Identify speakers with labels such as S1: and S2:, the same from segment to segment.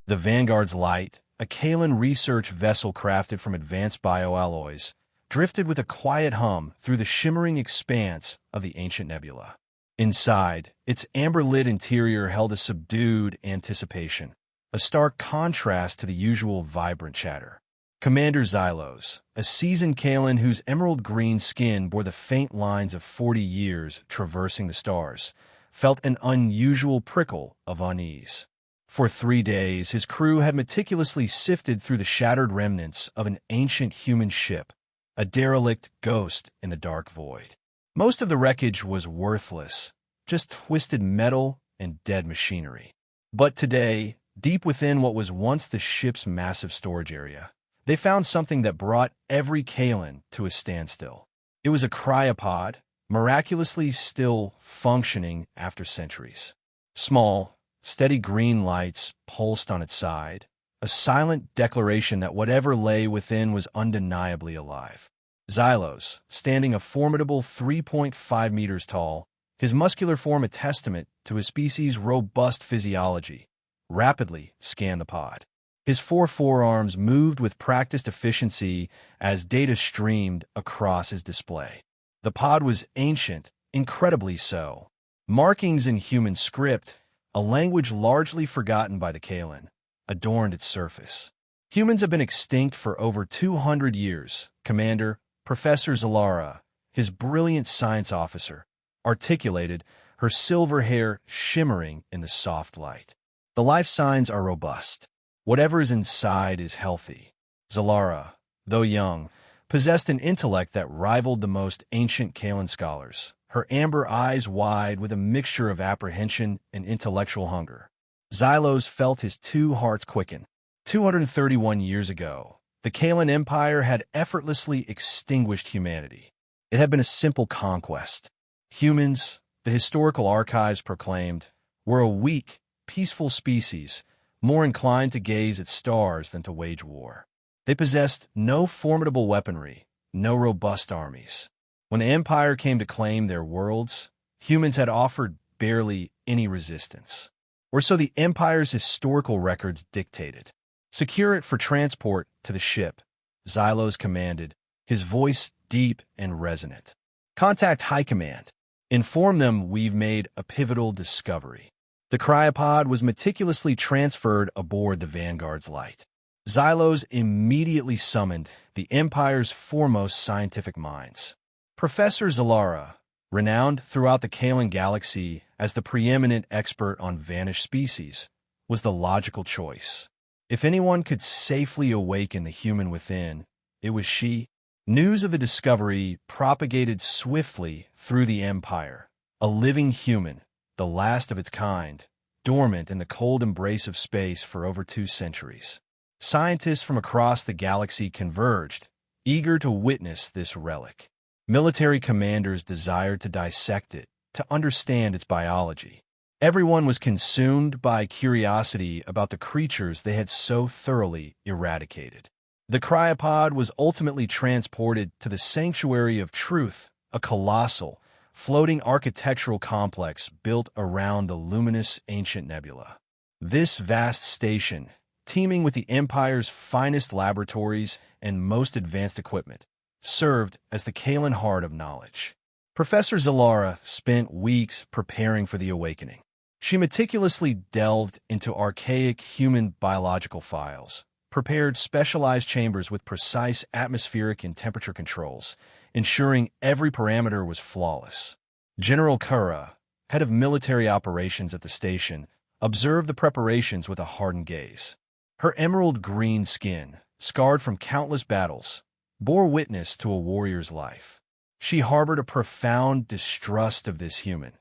S1: The Vanguard's light, a Kaelen research vessel crafted from advanced bioalloys, drifted with a quiet hum through the shimmering expanse of the ancient nebula. Inside, its amber-lit interior held a subdued anticipation, a stark contrast to the usual vibrant chatter. Commander Xylos, a seasoned Kaelen whose emerald-green skin bore the faint lines of 40 years traversing the stars, felt an unusual prickle of unease. For 3 days, his crew had meticulously sifted through the shattered remnants of an ancient human ship, a derelict ghost in the dark void. Most of the wreckage was worthless, just twisted metal and dead machinery. But today, deep within what was once the ship's massive storage area, they found something that brought every Kaelen to a standstill. It was a cryopod, miraculously still functioning after centuries. Small, steady green lights pulsed on its side, a silent declaration that whatever lay within was undeniably alive. Xylos, standing a formidable 3.5 meters tall, his muscular form a testament to his species' robust physiology, rapidly scanned the pod. His 4 forearms moved with practiced efficiency as data streamed across his display. The pod was ancient, incredibly so. Markings in human script, a language largely forgotten by the Kaelen, adorned its surface. Humans have been extinct for over 200 years, Commander. Professor Zalara, his brilliant science officer, articulated, her silver hair shimmering in the soft light. The life signs are robust. Whatever is inside is healthy. Zalara, though young, possessed an intellect that rivaled the most ancient Kaelen scholars, her amber eyes wide with a mixture of apprehension and intellectual hunger. Xylos felt his 2 hearts quicken. 231 years ago, the Kaelen Empire had effortlessly extinguished humanity. It had been a simple conquest. Humans, the historical archives proclaimed, were a weak, peaceful species, more inclined to gaze at stars than to wage war. They possessed no formidable weaponry, no robust armies. When the Empire came to claim their worlds, humans had offered barely any resistance. Or so the Empire's historical records dictated. Secure it for transport to the ship, Xylos commanded, his voice deep and resonant. Contact High Command. Inform them we've made a pivotal discovery. The cryopod was meticulously transferred aboard the Vanguard's light. Xylos immediately summoned the Empire's foremost scientific minds. Professor Zalara, renowned throughout the Kaelen galaxy as the preeminent expert on vanished species, was the logical choice. If anyone could safely awaken the human within, it was she. News of the discovery propagated swiftly through the Empire. A living human, the last of its kind, dormant in the cold embrace of space for over 2 centuries. Scientists from across the galaxy converged, eager to witness this relic. Military commanders desired to dissect it, to understand its biology. Everyone was consumed by curiosity about the creatures they had so thoroughly eradicated. The cryopod was ultimately transported to the Sanctuary of Truth, a colossal, floating architectural complex built around the luminous ancient nebula. This vast station, teeming with the Empire's finest laboratories and most advanced equipment, served as the Kaelen heart of knowledge. Professor Zalara spent weeks preparing for the awakening. She meticulously delved into archaic human biological files, prepared specialized chambers with precise atmospheric and temperature controls, ensuring every parameter was flawless. General Kura, head of military operations at the station, observed the preparations with a hardened gaze. Her emerald-green skin, scarred from countless battles, bore witness to a warrior's life. She harbored a profound distrust of this human,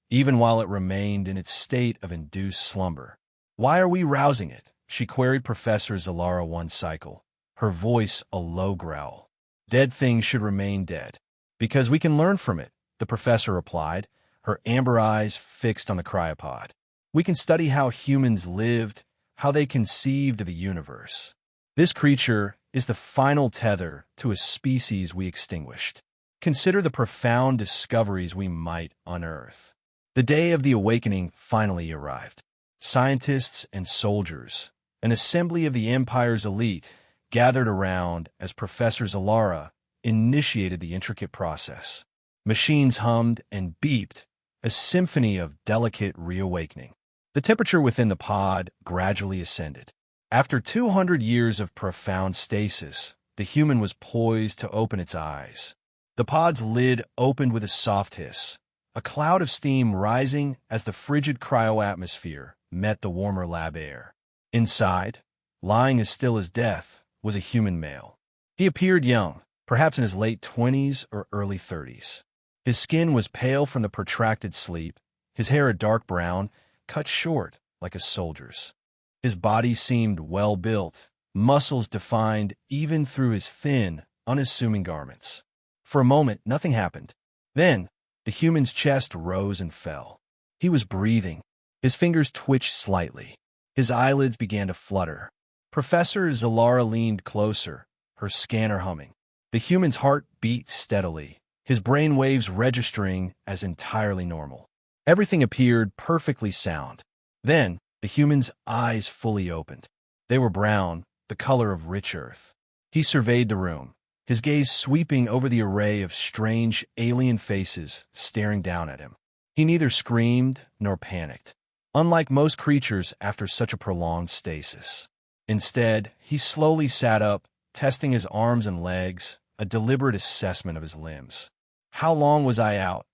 S1: even while it remained in its state of induced slumber. "Why are we rousing it?" she queried Professor Zalara one cycle, her voice a low growl. "Dead things should remain dead. Because we can learn from it," the professor replied, her amber eyes fixed on the cryopod. "We can study how humans lived, how they conceived of the universe. This creature is the final tether to a species we extinguished. Consider the profound discoveries we might unearth." The day of the awakening finally arrived. Scientists and soldiers, An assembly of the Empire's elite gathered around as Professor Zalara initiated the intricate process. Machines hummed and beeped, a symphony of delicate reawakening. The temperature within the pod gradually ascended. After 200 years of profound stasis, the human was poised to open its eyes. The pod's lid opened with a soft hiss, a cloud of steam rising as the frigid cryo-atmosphere met the warmer lab air. Inside, lying as still as death, was a human male. He appeared young, perhaps in his late 20s or early 30s. His skin was pale from the protracted sleep, his hair a dark brown, cut short like a soldier's. His body seemed well-built, muscles defined even through his thin, unassuming garments. For a moment, nothing happened. Then, the human's chest rose and fell. He was breathing. His fingers twitched slightly. His eyelids began to flutter. Professor Zalara leaned closer, her scanner humming. The human's heart beat steadily, his brain waves registering as entirely normal. Everything appeared perfectly sound. Then, the human's eyes fully opened. They were brown, the color of rich earth. He surveyed the room, his gaze sweeping over the array of strange alien faces staring down at him. He neither screamed nor panicked, unlike most creatures after such a prolonged stasis. Instead, he slowly sat up, testing his arms and legs, a deliberate assessment of his limbs. "How long was I out?"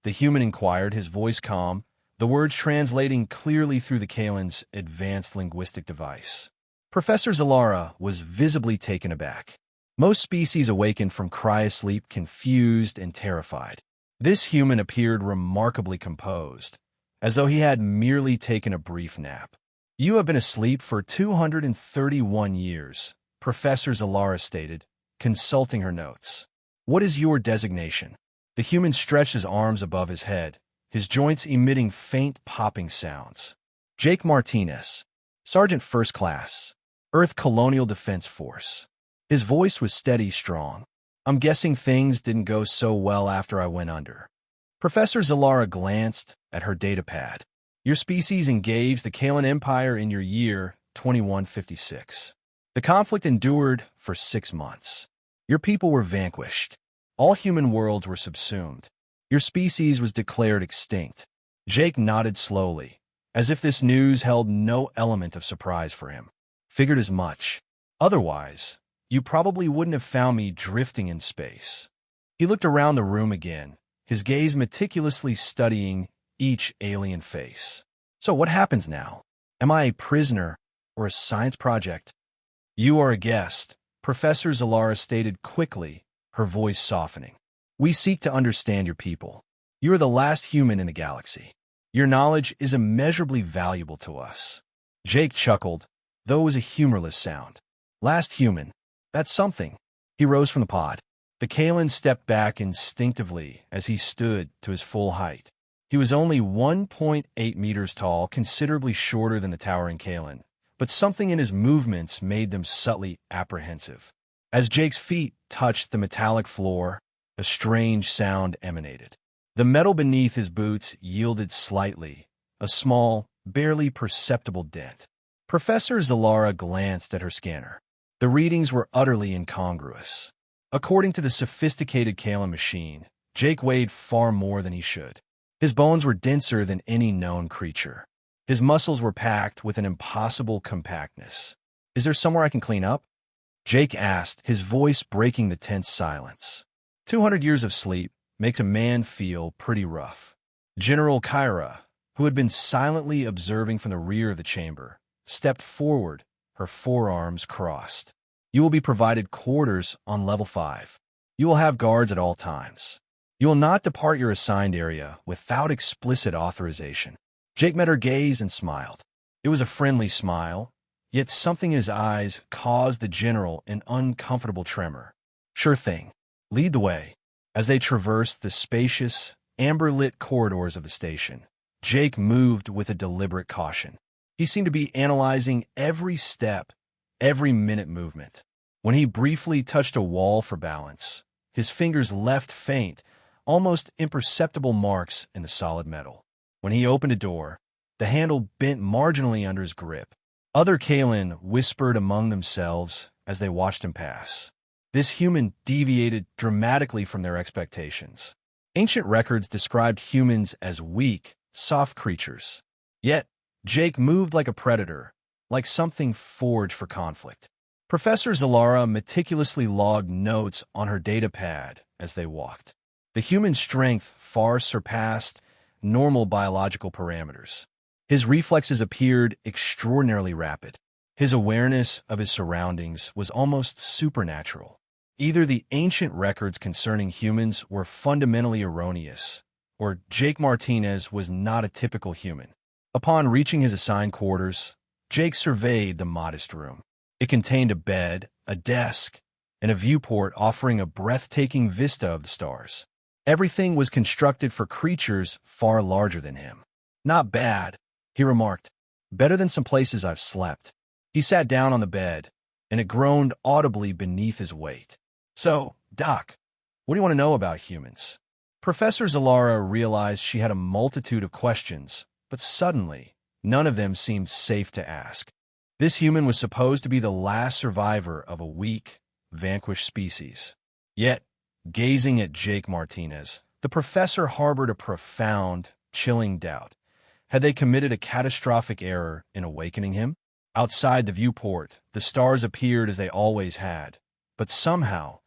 S1: the human inquired, his voice calm, the words translating clearly through the Kaelen's advanced linguistic device. Professor Zalara was visibly taken aback. Most species awakened from cryosleep confused and terrified. This human appeared remarkably composed, as though he had merely taken a brief nap. "You have been asleep for 231 years, Professor Zalara stated, consulting her notes. "What is your designation?" The human stretched his arms above his head, his joints emitting faint popping sounds. "Jake Martinez, Sergeant First Class, Earth Colonial Defense Force." His voice was steady, strong. "I'm guessing things didn't go so well after I went under." Professor Zalara glanced at her datapad. "Your species engaged the Kaelen Empire in your year 2156. The conflict endured for 6 months. Your people were vanquished. All human worlds were subsumed. Your species was declared extinct." Jake nodded slowly, as if this news held no element of surprise for him. "Figured as much. Otherwise, you probably wouldn't have found me drifting in space." He looked around the room again, his gaze meticulously studying each alien face. "So what happens now? Am I a prisoner or a science project?" "You are a guest," Professor Zalara stated quickly, her voice softening. "We seek to understand your people. You are the last human in the galaxy. Your knowledge is immeasurably valuable to us." Jake chuckled, though it was a humorless sound. "Last human. That's something." He rose from the pod. The Kaelen stepped back instinctively as he stood to his full height. He was only 1.8 meters tall, considerably shorter than the towering Kaelen, but something in his movements made them subtly apprehensive. As Jake's feet touched the metallic floor, a strange sound emanated. The metal beneath his boots yielded slightly, a small, barely perceptible dent. Professor Zalara glanced at her scanner. The readings were utterly incongruous. According to the sophisticated Kaelen machine, Jake weighed far more than he should. His bones were denser than any known creature. His muscles were packed with an impossible compactness. "Is there somewhere I can clean up?" Jake asked, his voice breaking the tense silence. 200 years of sleep makes a man feel pretty rough. General Kyra, who had been silently observing from the rear of the chamber, stepped forward, her forearms crossed. "You will be provided quarters on level 5. You will have guards at all times. You will not depart your assigned area without explicit authorization." Jake met her gaze and smiled. It was a friendly smile, yet something in his eyes caused the general an uncomfortable tremor. "Sure thing. Lead the way." As they traversed the spacious, amber-lit corridors of the station, Jake moved with a deliberate caution. He seemed to be analyzing every step, every minute movement. When he briefly touched a wall for balance, his fingers left faint, almost imperceptible marks in the solid metal. When he opened a door, the handle bent marginally under his grip. Other Kaelen whispered among themselves as they watched him pass. This human deviated dramatically from their expectations. Ancient records described humans as weak, soft creatures. Yet, Jake moved like a predator, like something forged for conflict. Professor Zalara meticulously logged notes on her data pad as they walked. The human strength far surpassed normal biological parameters. His reflexes appeared extraordinarily rapid. His awareness of his surroundings was almost supernatural. Either the ancient records concerning humans were fundamentally erroneous, or Jake Martinez was not a typical human. Upon reaching his assigned quarters, Jake surveyed the modest room. It contained a bed, a desk, and a viewport offering a breathtaking vista of the stars. Everything was constructed for creatures far larger than him. "Not bad," he remarked. "Better than some places I've slept." He sat down on the bed, and it groaned audibly beneath his weight. "So, Doc, what do you want to know about humans?" Professor Zalara realized she had a multitude of questions, but suddenly, none of them seemed safe to ask. This human was supposed to be the last survivor of a weak, vanquished species. Yet, gazing at Jake Martinez, the professor harbored a profound, chilling doubt. Had they committed a catastrophic error in awakening him? Outside the viewport, the stars appeared as they always had, but somehow,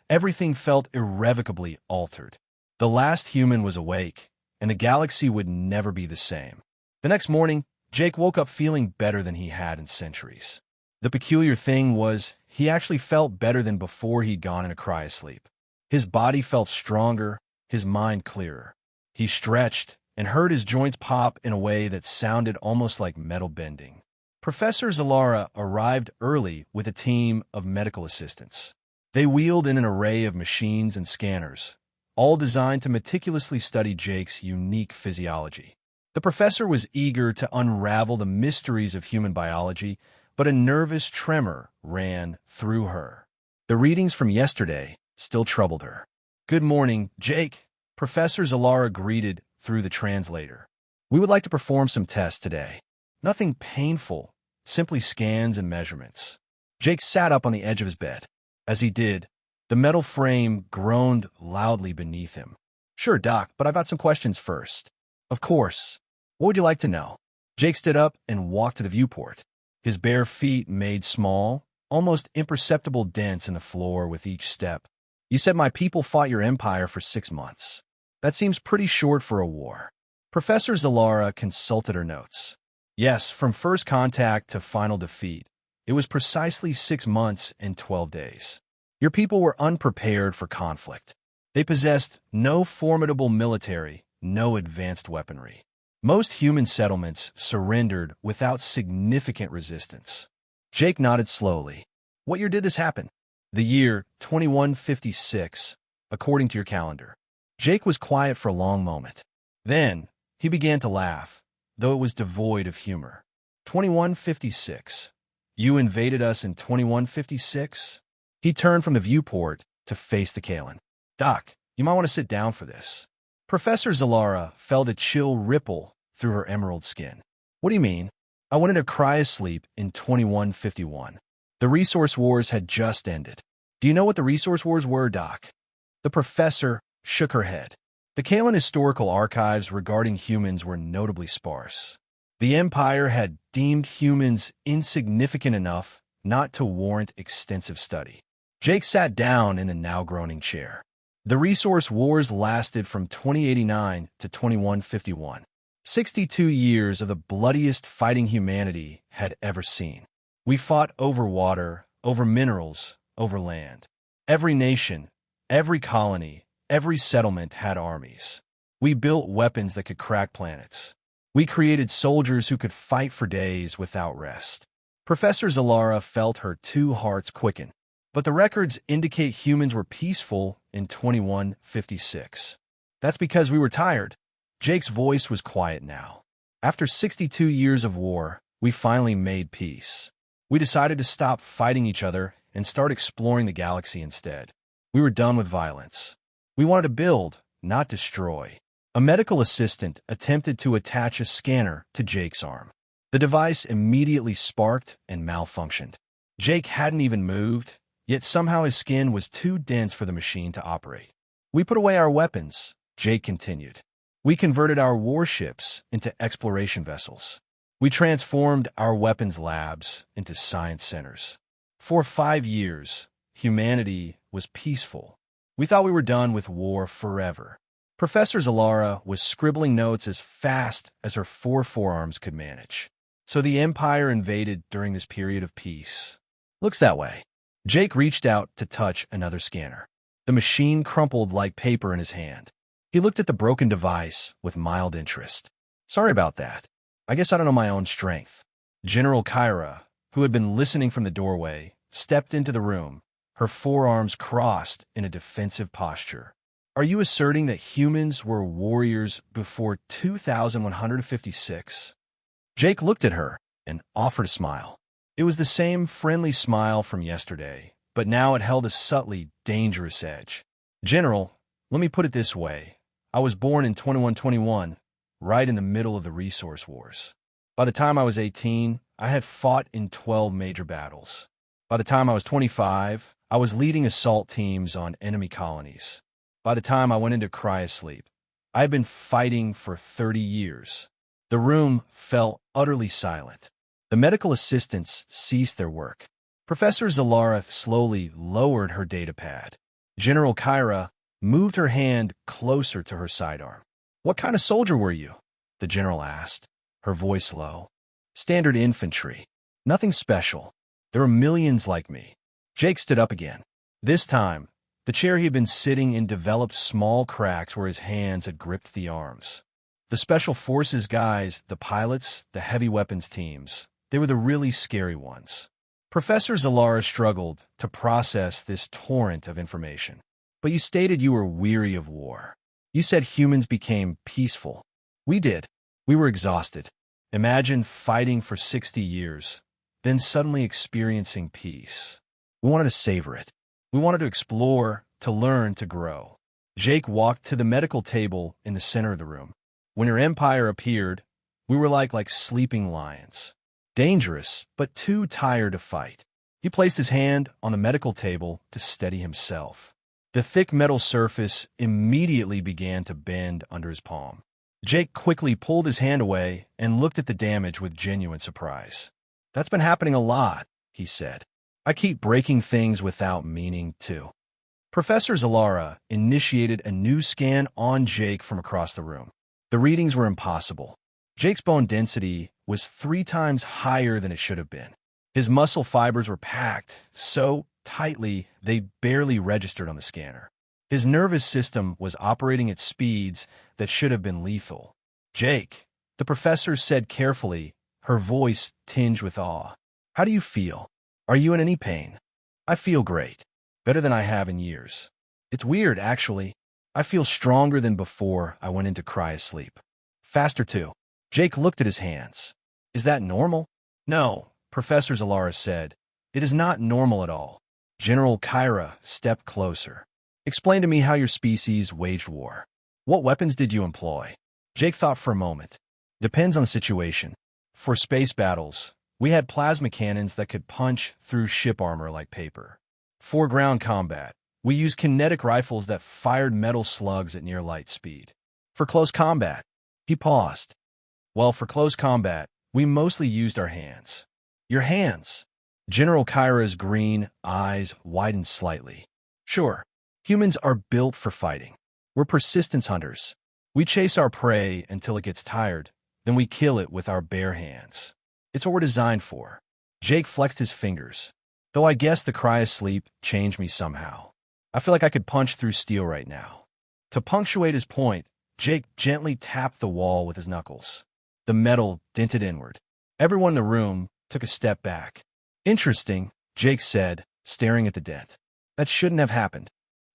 S1: everything felt irrevocably altered. The last human was awake, and the galaxy would never be the same. The next morning, Jake woke up feeling better than he had in centuries. The peculiar thing was, he actually felt better than before he'd gone into cryosleep. His body felt stronger, his mind clearer. He stretched and heard his joints pop in a way that sounded almost like metal bending. Professor Zalara arrived early with a team of medical assistants. They wheeled in an array of machines and scanners, all designed to meticulously study Jake's unique physiology. The professor was eager to unravel the mysteries of human biology, but a nervous tremor ran through her. The readings from yesterday still troubled her. "Good morning, Jake," Professor Zalara greeted through the translator. "We would like to perform some tests today. Nothing painful, simply scans and measurements." Jake sat up on the edge of his bed. As he did, the metal frame groaned loudly beneath him. "Sure, Doc, but I've got some questions first." "Of course. What would you like to know?" Jake stood up and walked to the viewport. His bare feet made small, almost imperceptible dents in the floor with each step. "You said my people fought your empire for 6 months. That seems pretty short for a war." Professor Zalara consulted her notes. "Yes, from first contact to final defeat, it was precisely 6 months and 12 days. Your people were unprepared for conflict. They possessed no formidable military, no advanced weaponry. Most human settlements surrendered without significant resistance." Jake nodded slowly. "What year did this happen?" "The year 2156, according to your calendar." Jake was quiet for a long moment. Then, he began to laugh, though it was devoid of humor. 2156. "You invaded us in 2156? He turned from the viewport to face the Kaelen. "Doc, you might want to sit down for this." Professor Zalara felt a chill ripple through her emerald skin. "What do you mean?" "I went into cryosleep in 2151. The resource wars had just ended." "Do you know what the resource wars were, Doc?" The professor shook her head. The Kaelen historical archives regarding humans were notably sparse. The Empire had deemed humans insignificant enough not to warrant extensive study. Jake sat down in the now groaning chair. "The resource wars lasted from 2089 to 2151. 62 years of the bloodiest fighting humanity had ever seen. We fought over water, over minerals, over land. Every nation, every colony, every settlement had armies. We built weapons that could crack planets. We created soldiers who could fight for days without rest." Professor Zalara felt her two hearts quicken. "But the records indicate humans were peaceful in 2156. "That's because we were tired." Jake's voice was quiet now. "After 62 years of war, we finally made peace. We decided to stop fighting each other and start exploring the galaxy instead. We were done with violence. We wanted to build, not destroy." A medical assistant attempted to attach a scanner to Jake's arm. The device immediately sparked and malfunctioned. Jake hadn't even moved, yet somehow his skin was too dense for the machine to operate. We put away our weapons, Jake continued. We converted our warships into exploration vessels. We transformed our weapons labs into science centers. For 5 years, humanity was peaceful. We thought we were done with war forever. Professor Zalara was scribbling notes as fast as her 4 forearms could manage. So the Empire invaded during this period of peace. Looks that way. Jake reached out to touch another scanner. The machine crumpled like paper in his hand. He looked at the broken device with mild interest. Sorry about that. I guess I don't know my own strength. General Kyra, who had been listening from the doorway, stepped into the room, her forearms crossed in a defensive posture. Are you asserting that humans were warriors before 2156? Jake looked at her and offered a smile. It was the same friendly smile from yesterday, but now it held a subtly dangerous edge. General, let me put it this way. I was born in 2121, right in the middle of the resource wars. By the time I was 18, I had fought in 12 major battles. By the time I was 25, I was leading assault teams on enemy colonies. By the time I went into cryosleep, I had been fighting for 30 years. The room fell utterly silent. The medical assistants ceased their work. Professor Zalara slowly lowered her datapad. General Kyra moved her hand closer to her sidearm. What kind of soldier were you? The general asked, her voice low. Standard infantry. Nothing special. There are millions like me. Jake stood up again. This time, the chair he had been sitting in developed small cracks where his hands had gripped the arms. The Special Forces guys, the pilots, the heavy weapons teams, they were the really scary ones. Professor Zalara struggled to process this torrent of information. But you stated you were weary of war. You said humans became peaceful. We did. We were exhausted. Imagine fighting for 60 years, then suddenly experiencing peace. We wanted to savor it. We wanted to explore, to learn, to grow. Jake walked to the medical table in the center of the room. When your empire appeared, we were like sleeping lions. Dangerous, but too tired to fight. He placed his hand on the medical table to steady himself. The thick metal surface immediately began to bend under his palm. Jake quickly pulled his hand away and looked at the damage with genuine surprise. That's been happening a lot, he said. I keep breaking things without meaning to. Professor Zalara initiated a new scan on Jake from across the room. The readings were impossible. Jake's bone density was 3 times higher than it should have been. His muscle fibers were packed so tightly they barely registered on the scanner. His nervous system was operating at speeds that should have been lethal. Jake, the professor said carefully, her voice tinged with awe. How do you feel? Are you in any pain? I feel great. Better than I have in years. It's weird, actually. I feel stronger than before I went into cryosleep. Faster, too. Jake looked at his hands. Is that normal? No, Professor Zalara said. It is not normal at all. General Kyra stepped closer. Explain to me how your species waged war. What weapons did you employ? Jake thought for a moment. Depends on the situation. For space battles, we had plasma cannons that could punch through ship armor like paper. For ground combat, we used kinetic rifles that fired metal slugs at near light speed. For close combat, he paused. Well, for close combat, we mostly used our hands. Your hands? General Kyra's green eyes widened slightly. Sure, humans are built for fighting. We're persistence hunters. We chase our prey until it gets tired, then we kill it with our bare hands. It's what we're designed for. Jake flexed his fingers. Though I guess the cryosleep changed me somehow. I feel like I could punch through steel right now. To punctuate his point, Jake gently tapped the wall with his knuckles. The metal dented inward. Everyone in the room took a step back. Interesting, Jake said, staring at the dent. That shouldn't have happened.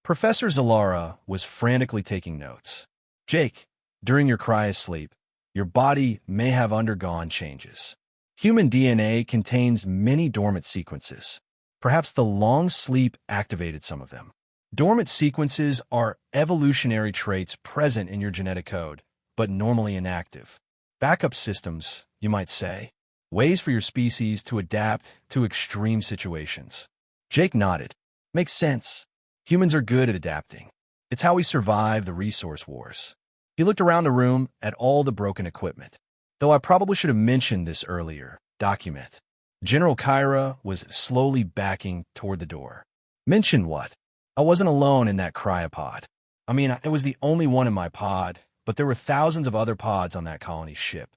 S1: Professor Zalara was frantically taking notes. Jake, during your cryosleep, your body may have undergone changes. Human DNA contains many dormant sequences. Perhaps the long sleep activated some of them. Dormant sequences are evolutionary traits present in your genetic code, but normally inactive. Backup systems, you might say. Ways for your species to adapt to extreme situations. Jake nodded. Makes sense. Humans are good at adapting. It's how we survive the resource wars. He looked around the room at all the broken equipment. Though I probably should have mentioned this earlier. Document. General Kyra was slowly backing toward the door. Mention what? I wasn't alone in that cryopod. I mean, it was the only one in my pod, but there were thousands of other pods on that colony ship.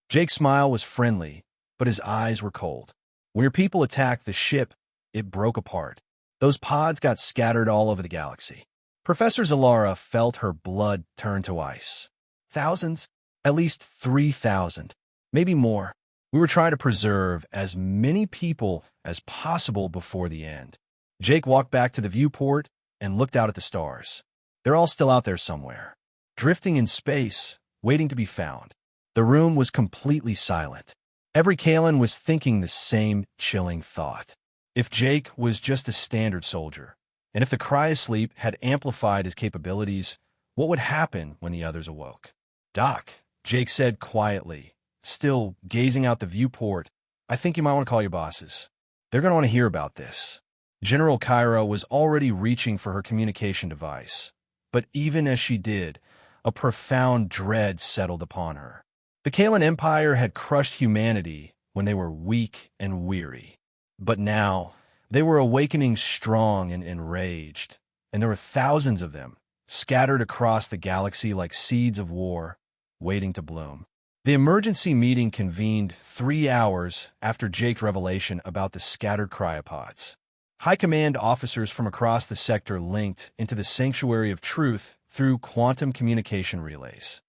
S1: Jake's smile was friendly, but his eyes were cold. When your people attacked the ship, it broke apart. Those pods got scattered all over the galaxy. Professor Zalara felt her blood turn to ice. Thousands? At least 3,000. Maybe more. We were trying to preserve as many people as possible before the end. Jake walked back to the viewport and looked out at the stars. They're all still out there somewhere, drifting in space, waiting to be found. The room was completely silent. Every Kaelen was thinking the same chilling thought. If Jake was just a standard soldier, and if the cryosleep had amplified his capabilities, what would happen when the others awoke? Doc, Jake said quietly, still gazing out the viewport, I think you might want to call your bosses. They're going to want to hear about this. General Kyra was already reaching for her communication device, but even as she did, a profound dread settled upon her. The Kaelen Empire had crushed humanity when they were weak and weary. But now, they were awakening strong and enraged, and there were thousands of them, scattered across the galaxy like seeds of war, waiting to bloom. The emergency meeting convened 3 hours after Jake's revelation about the scattered cryopods. High Command officers from across the sector linked into the Sanctuary of Truth through quantum communication relays.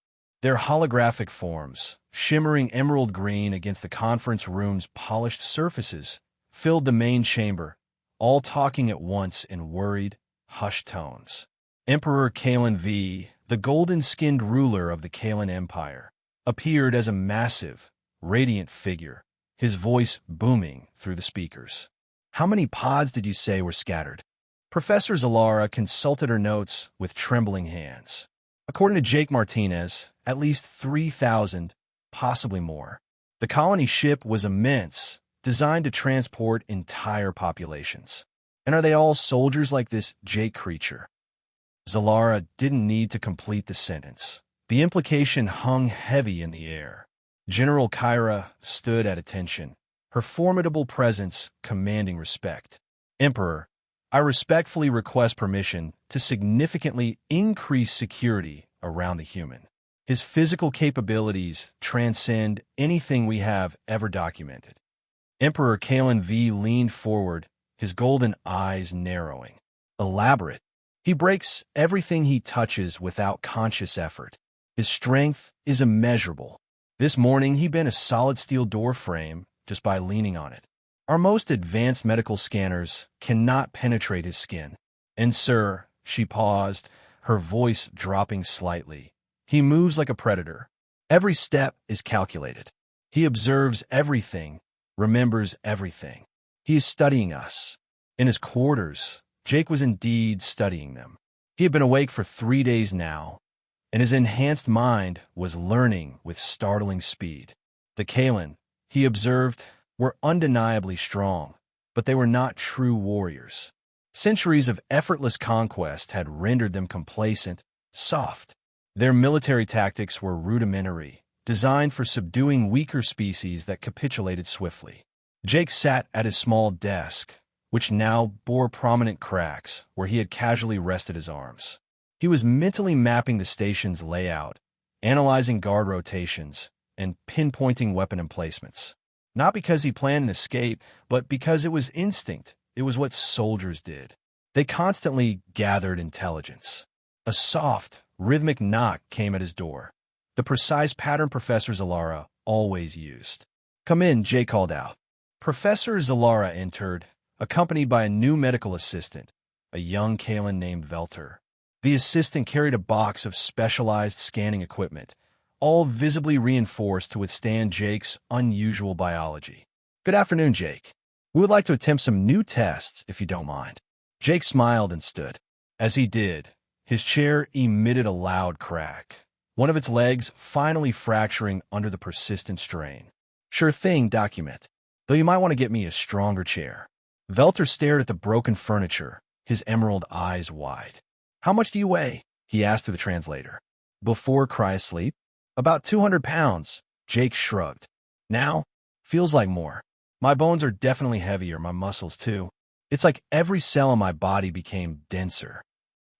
S1: Their holographic forms, shimmering emerald green against the conference room's polished surfaces, filled the main chamber, all talking at once in worried, hushed tones. Emperor Kaelen V, the golden-skinned ruler of the Kaelen Empire, appeared as a massive, radiant figure, his voice booming through the speakers. How many pods did you say were scattered? Professor Zalara consulted her notes with trembling hands. According to Jake Martinez, at least 3,000, possibly more. The colony ship was immense, designed to transport entire populations. And are they all soldiers like this Jake creature? Zalara didn't need to complete the sentence. The implication hung heavy in the air. General Kyra stood at attention, her formidable presence commanding respect. Emperor, I respectfully request permission to significantly increase security around the human. His physical capabilities transcend anything we have ever documented. Emperor Kaelen V leaned forward, his golden eyes narrowing. Elaborate. He breaks everything he touches without conscious effort. His strength is immeasurable. This morning he bent a solid steel door frame just by leaning on it. Our most advanced medical scanners cannot penetrate his skin. And sir, she paused, her voice dropping slightly, he moves like a predator. Every step is calculated. He observes everything, remembers everything. He is studying us. In his quarters, Jake was indeed studying them. He had been awake for 3 days now, and his enhanced mind was learning with startling speed. The Kaelen, he observed, were undeniably strong, but they were not true warriors. Centuries of effortless conquest had rendered them complacent, soft. Their military tactics were rudimentary, designed for subduing weaker species that capitulated swiftly. Jake sat at his small desk, which now bore prominent cracks where he had casually rested his arms. He was mentally mapping the station's layout, analyzing guard rotations, and pinpointing weapon emplacements. Not because he planned an escape, but because it was instinct. It was what soldiers did. They constantly gathered intelligence. A soft, rhythmic knock came at his door, the precise pattern Professor Zalara always used. Come in, Jay called out. Professor Zalara entered, accompanied by a new medical assistant, a young Kaelen named Velter. The assistant carried a box of specialized scanning equipment, all visibly reinforced to withstand Jake's unusual biology. Good afternoon, Jake. We would like to attempt some new tests, if you don't mind. Jake smiled and stood. As he did, his chair emitted a loud crack, one of its legs finally fracturing under the persistent strain. Sure thing, document. Though you might want to get me a stronger chair. Velter stared at the broken furniture, his emerald eyes wide. How much do you weigh? He asked through the translator. Before cryosleep? About 200 pounds, Jake shrugged. Now? Feels like more. My bones are definitely heavier, my muscles too. It's like every cell in my body became denser.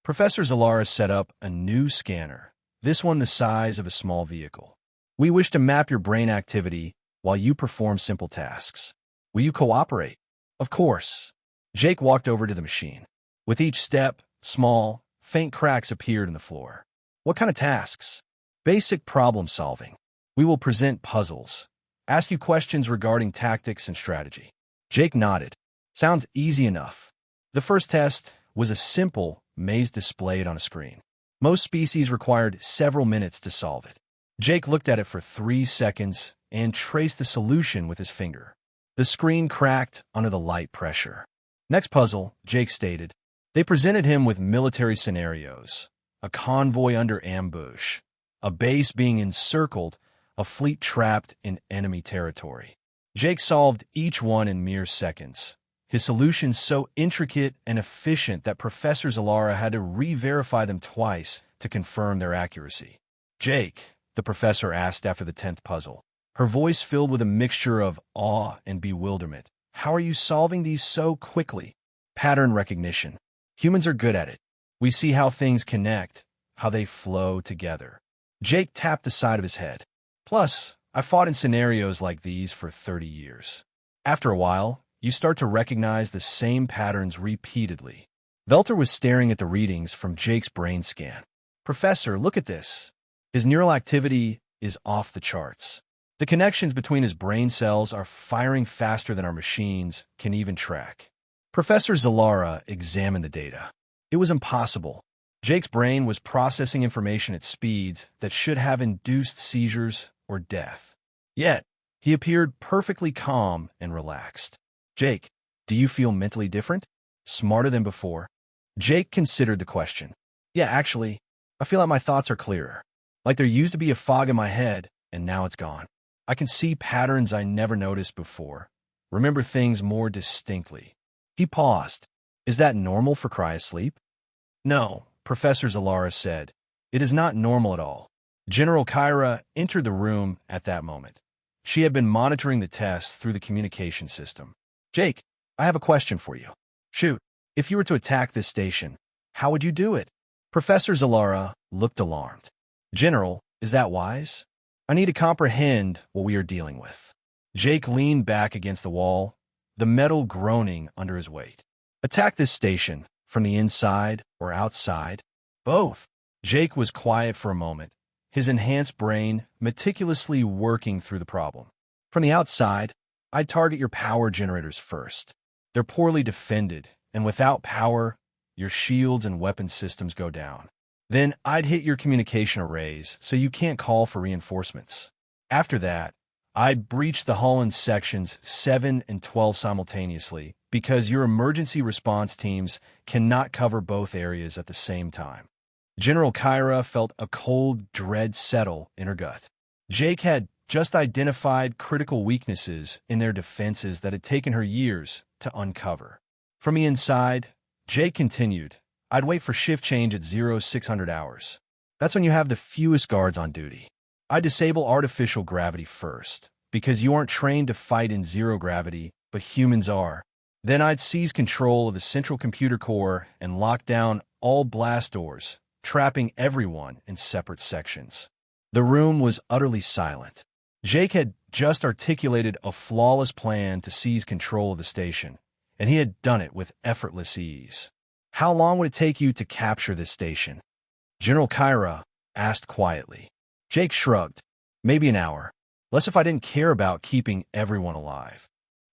S1: Professor Zalara set up a new scanner, this one the size of a small vehicle. We wish to map your brain activity while you perform simple tasks. Will you cooperate? Of course. Jake walked over to the machine. With each step, small, faint cracks appeared in the floor. What kind of tasks? Basic problem solving. We will present puzzles, ask you questions regarding tactics and strategy. Jake nodded. Sounds easy enough. The first test was a simple maze displayed on a screen. Most species required several minutes to solve it. Jake looked at it for 3 seconds and traced the solution with his finger. The screen cracked under the light pressure. Next puzzle, Jake stated. They presented him with military scenarios, a convoy under ambush, a base being encircled, a fleet trapped in enemy territory. Jake solved each one in mere seconds, his solutions so intricate and efficient that Professor Zalara had to re-verify them twice to confirm their accuracy. Jake, the professor asked after the 10th puzzle, her voice filled with a mixture of awe and bewilderment. How are you solving these so quickly? Pattern recognition. Humans are good at it. We see how things connect, how they flow together. Jake tapped the side of his head. Plus, I fought in scenarios like these for 30 years. After a while, you start to recognize the same patterns repeatedly. Velter was staring at the readings from Jake's brain scan. Professor, look at this. His neural activity is off the charts. The connections between his brain cells are firing faster than our machines can even track. Professor Zalara examined the data. It was impossible. Jake's brain was processing information at speeds that should have induced seizures or death. Yet, he appeared perfectly calm and relaxed. Jake, do you feel mentally different? Smarter than before? Jake considered the question. Yeah, actually, I feel like my thoughts are clearer. Like there used to be a fog in my head, and now it's gone. I can see patterns I never noticed before, remember things more distinctly. He paused. Is that normal for cryosleep? No, Professor Zalara said. It is not normal at all. General Kyra entered the room at that moment. She had been monitoring the test through the communication system. Jake, I have a question for you. Shoot, if you were to attack this station, how would you do it? Professor Zalara looked alarmed. General, is that wise? I need to comprehend what we are dealing with. Jake leaned back against the wall, the metal groaning under his weight. Attack this station, from the inside or outside? Both. Jake was quiet for a moment, his enhanced brain meticulously working through the problem. From the outside, I'd target your power generators first. They're poorly defended, and without power, your shields and weapon systems go down. Then I'd hit your communication arrays so you can't call for reinforcements. After that, I'd breach the hull in sections 7 and 12 simultaneously because your emergency response teams cannot cover both areas at the same time. General Kyra felt a cold dread settle in her gut. Jake had just identified critical weaknesses in their defenses that had taken her years to uncover. From the inside, Jake continued, I'd wait for shift change at 0600 hours. That's when you have the fewest guards on duty. I'd disable artificial gravity first, because you aren't trained to fight in zero gravity, but humans are. Then I'd seize control of the central computer core and lock down all blast doors, trapping everyone in separate sections. The room was utterly silent. Jake had just articulated a flawless plan to seize control of the station, and he had done it with effortless ease. How long would it take you to capture this station? General Kyra asked quietly. Jake shrugged. Maybe an hour. Less if I didn't care about keeping everyone alive.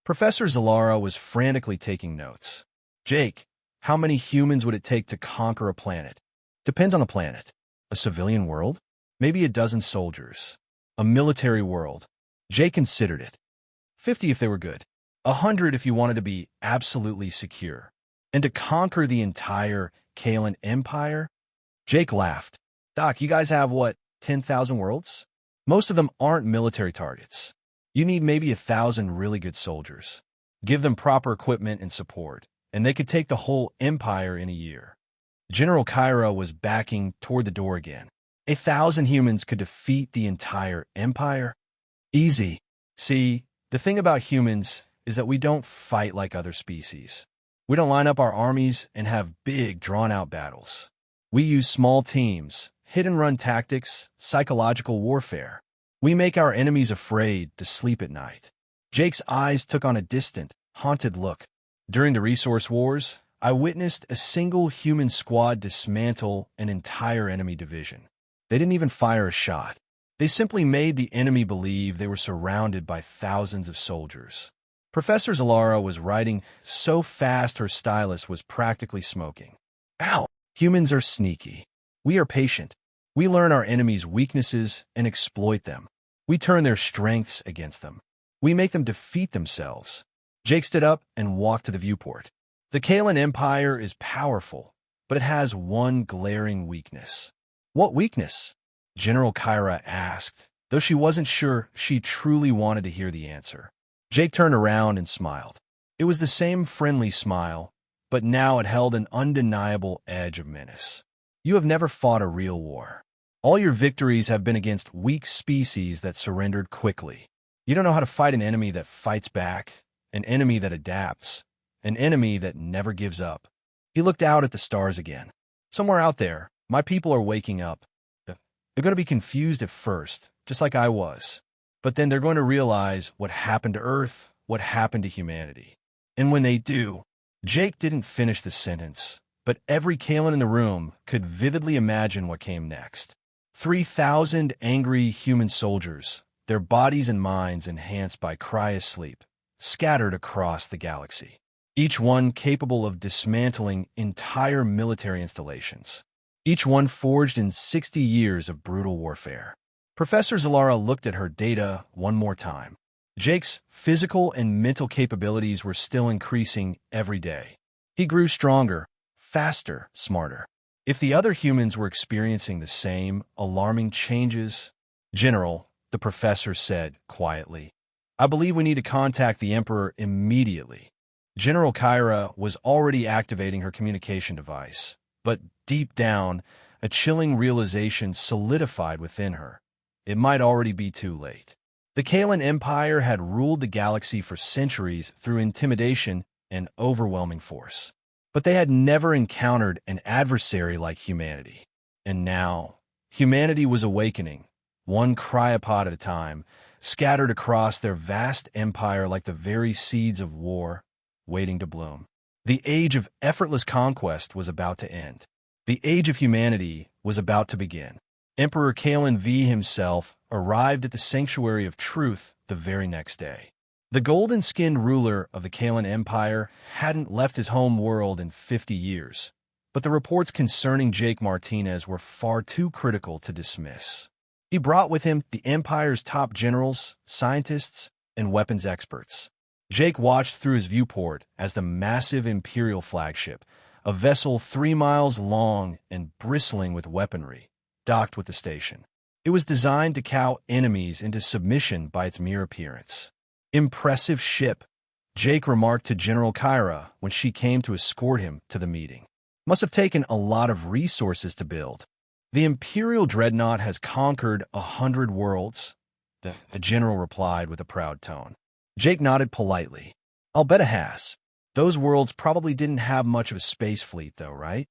S1: Professor Zalara was frantically taking notes. Jake, how many humans would it take to conquer a planet? Depends on the planet. A civilian world? Maybe a dozen soldiers. A military world. Jake considered it. 50 if they were good. 100 if you wanted to be absolutely secure. And to conquer the entire Kaelen Empire? Jake laughed. Doc, you guys have, what, 10,000 worlds? Most of them aren't military targets. You need maybe 1,000 really good soldiers. Give them proper equipment and support, and they could take the whole empire in a year. General Cryo was backing toward the door again. 1,000 humans could defeat the entire empire? Easy. See, the thing about humans is that we don't fight like other species. We don't line up our armies and have big, drawn-out battles. We use small teams, hit-and-run tactics, psychological warfare. We make our enemies afraid to sleep at night. Jake's eyes took on a distant, haunted look. During the resource wars, I witnessed a single human squad dismantle an entire enemy division. They didn't even fire a shot. They simply made the enemy believe they were surrounded by thousands of soldiers. Professor Zalara was writing so fast her stylus was practically smoking. Ow! Humans are sneaky. We are patient. We learn our enemies' weaknesses and exploit them. We turn their strengths against them. We make them defeat themselves. Jake stood up and walked to the viewport. The Kaelen Empire is powerful, but it has one glaring weakness. What weakness? General Kyra asked, though she wasn't sure she truly wanted to hear the answer. Jake turned around and smiled. It was the same friendly smile, but now it held an undeniable edge of menace. You have never fought a real war. All your victories have been against weak species that surrendered quickly. You don't know how to fight an enemy that fights back, an enemy that adapts, an enemy that never gives up. He looked out at the stars again. Somewhere out there, my people are waking up. They're going to be confused at first, just like I was. But then they're going to realize what happened to Earth, what happened to humanity. And when they do, Jake didn't finish the sentence, but every Kaelen in the room could vividly imagine what came next. 3,000 angry human soldiers, their bodies and minds enhanced by cryosleep, scattered across the galaxy, each one capable of dismantling entire military installations, each one forged in 60 years of brutal warfare. Professor Zalara looked at her data one more time. Jake's physical and mental capabilities were still increasing every day. He grew stronger, faster, smarter. If the other humans were experiencing the same alarming changes, General, the professor said quietly, I believe we need to contact the Emperor immediately. General Kyra was already activating her communication device, but deep down, a chilling realization solidified within her. It might already be too late. The Kaelen Empire had ruled the galaxy for centuries through intimidation and overwhelming force. But they had never encountered an adversary like humanity. And now, humanity was awakening, one cryopod at a time, scattered across their vast empire like the very seeds of war, waiting to bloom. The age of effortless conquest was about to end. The age of humanity was about to begin. Emperor Kaelen V himself arrived at the Sanctuary of Truth the very next day. The golden-skinned ruler of the Kaelen Empire hadn't left his home world in 50 years, but the reports concerning Jake Martinez were far too critical to dismiss. He brought with him the Empire's top generals, scientists, and weapons experts. Jake watched through his viewport as the massive Imperial flagship, a vessel 3 miles long and bristling with weaponry, docked with the station. It was designed to cow enemies into submission by its mere appearance. Impressive ship, Jake remarked to General Kyra when she came to escort him to the meeting. Must have taken a lot of resources to build. The Imperial Dreadnought has conquered 100 worlds, the general replied with a proud tone. Jake nodded politely. I'll bet it has. Those worlds probably didn't have much of a space fleet though, right?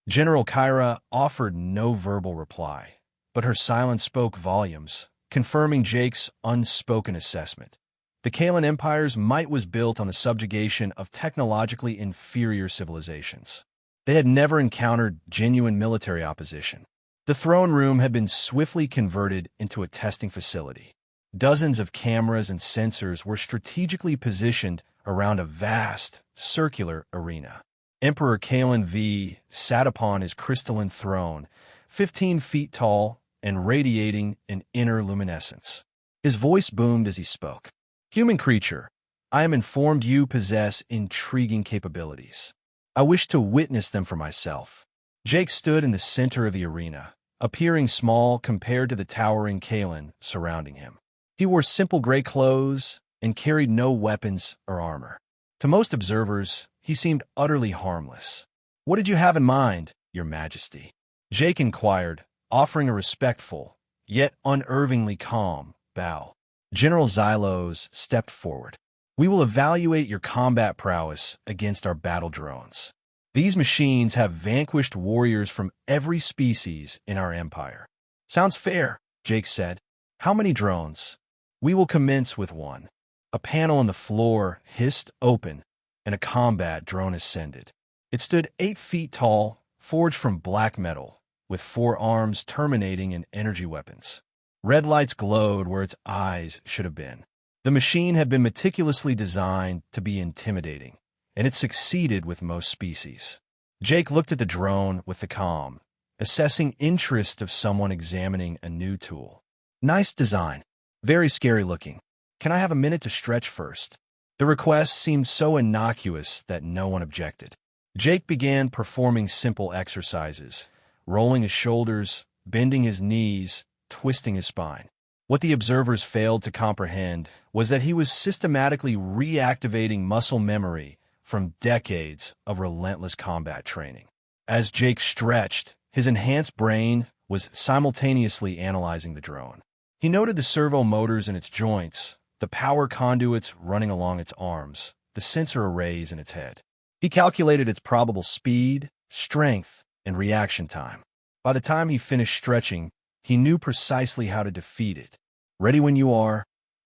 S1: General Kyra offered no verbal reply, but her silence spoke volumes, confirming Jake's unspoken assessment. The Kaelen Empire's might was built on the subjugation of technologically inferior civilizations. They had never encountered genuine military opposition. The throne room had been swiftly converted into a testing facility. Dozens of cameras and sensors were strategically positioned around a vast, circular arena. Emperor Kaelen V sat upon his crystalline throne, 15 feet tall and radiating an inner luminescence. His voice boomed as he spoke. Human creature, I am informed you possess intriguing capabilities. I wish to witness them for myself. Jake stood in the center of the arena, appearing small compared to the towering Kaelen surrounding him. He wore simple gray clothes and carried no weapons or armor. To most observers, he seemed utterly harmless. "What did you have in mind, Your Majesty?" Jake inquired, offering a respectful, yet unnervingly calm, bow. General Xylos stepped forward. "We will evaluate your combat prowess against our battle drones. These machines have vanquished warriors from every species in our empire." "Sounds fair," Jake said. "How many drones?" "We will commence with one." A panel on the floor hissed open, and a combat drone ascended. It stood 8 feet tall, forged from black metal, with 4 arms terminating in energy weapons. Red lights glowed where its eyes should have been. The machine had been meticulously designed to be intimidating, and it succeeded with most species. Jake looked at the drone with the calm, assessing interest of someone examining a new tool. "Nice design. Very scary looking. Can I have a minute to stretch first?" The request seemed so innocuous that no one objected. Jake began performing simple exercises, rolling his shoulders, bending his knees, twisting his spine. What the observers failed to comprehend was that he was systematically reactivating muscle memory from decades of relentless combat training. As Jake stretched, his enhanced brain was simultaneously analyzing the drone. He noted the servo motors in its joints, the power conduits running along its arms, the sensor arrays in its head. He calculated its probable speed, strength, and reaction time. By the time he finished stretching, he knew precisely how to defeat it. "Ready when you are,"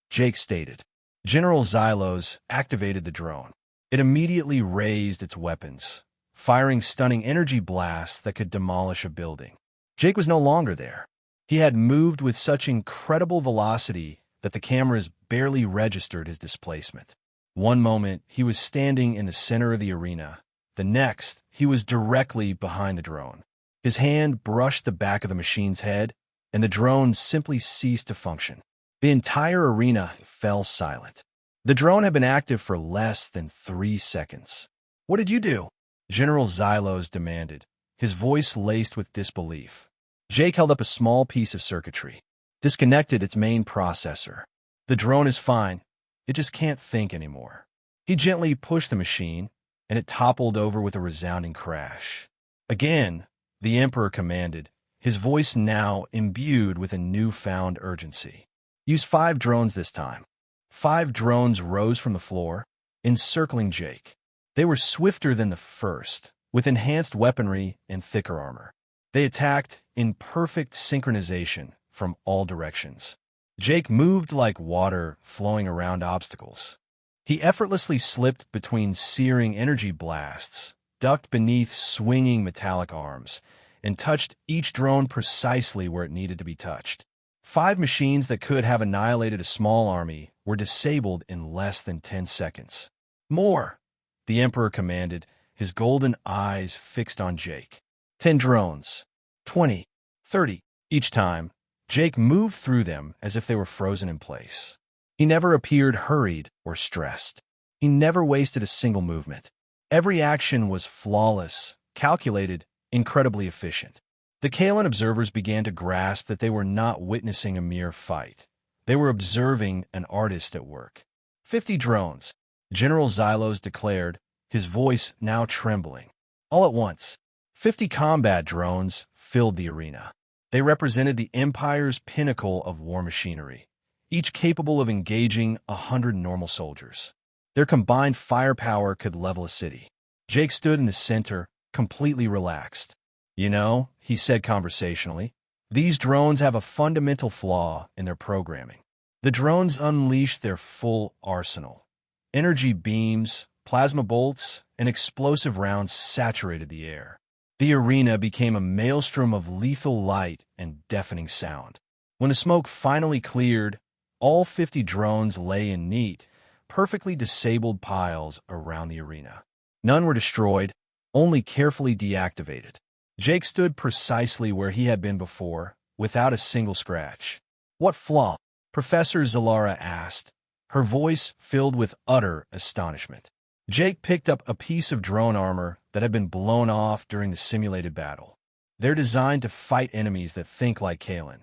S1: Jake stated. General Xylos activated the drone. It immediately raised its weapons, firing stunning energy blasts that could demolish a building. Jake was no longer there. He had moved with such incredible velocity that the cameras barely registered his displacement. One moment, he was standing in the center of the arena. The next, he was directly behind the drone. His hand brushed the back of the machine's head, and the drone simply ceased to function. The entire arena fell silent. The drone had been active for less than 3 seconds. "What did you do?" General Xylos demanded, his voice laced with disbelief. Jake held up a small piece of circuitry. "Disconnected its main processor. The drone is fine. It just can't think anymore." He gently pushed the machine, and it toppled over with a resounding crash. Again, the Emperor commanded, his voice now imbued with a newfound urgency. "Use 5 drones this time." 5 drones rose from the floor, encircling Jake. They were swifter than the first, with enhanced weaponry and thicker armor. They attacked in perfect synchronization from all directions. Jake moved like water flowing around obstacles. He effortlessly slipped between searing energy blasts, ducked beneath swinging metallic arms, and touched each drone precisely where it needed to be touched. 5 machines that could have annihilated a small army were disabled in less than 10 seconds. "More!" the Emperor commanded, his golden eyes fixed on Jake. 10 drones. 20. 30. Each time, Jake moved through them as if they were frozen in place. He never appeared hurried or stressed. He never wasted a single movement. Every action was flawless, calculated, incredibly efficient. The Kaelen observers began to grasp that they were not witnessing a mere fight. They were observing an artist at work. 50 drones, General Xylos declared, his voice now trembling. All at once, 50 combat drones filled the arena. They represented the Empire's pinnacle of war machinery, each capable of engaging 100 normal soldiers. Their combined firepower could level a city. Jake stood in the center, completely relaxed. "You know," he said conversationally, "these drones have a fundamental flaw in their programming. The drones unleashed their full arsenal. Energy beams, plasma bolts, and explosive rounds saturated the air. The arena became a maelstrom of lethal light and deafening sound. When the smoke finally cleared, all 50 drones lay in neat, perfectly disabled piles around the arena. None were destroyed, only carefully deactivated. Jake stood precisely where he had been before, without a single scratch. "What flaw?" Professor Zalara asked, her voice filled with utter astonishment. Jake picked up a piece of drone armor that had been blown off during the simulated battle. "They're designed to fight enemies that think like Kaelen.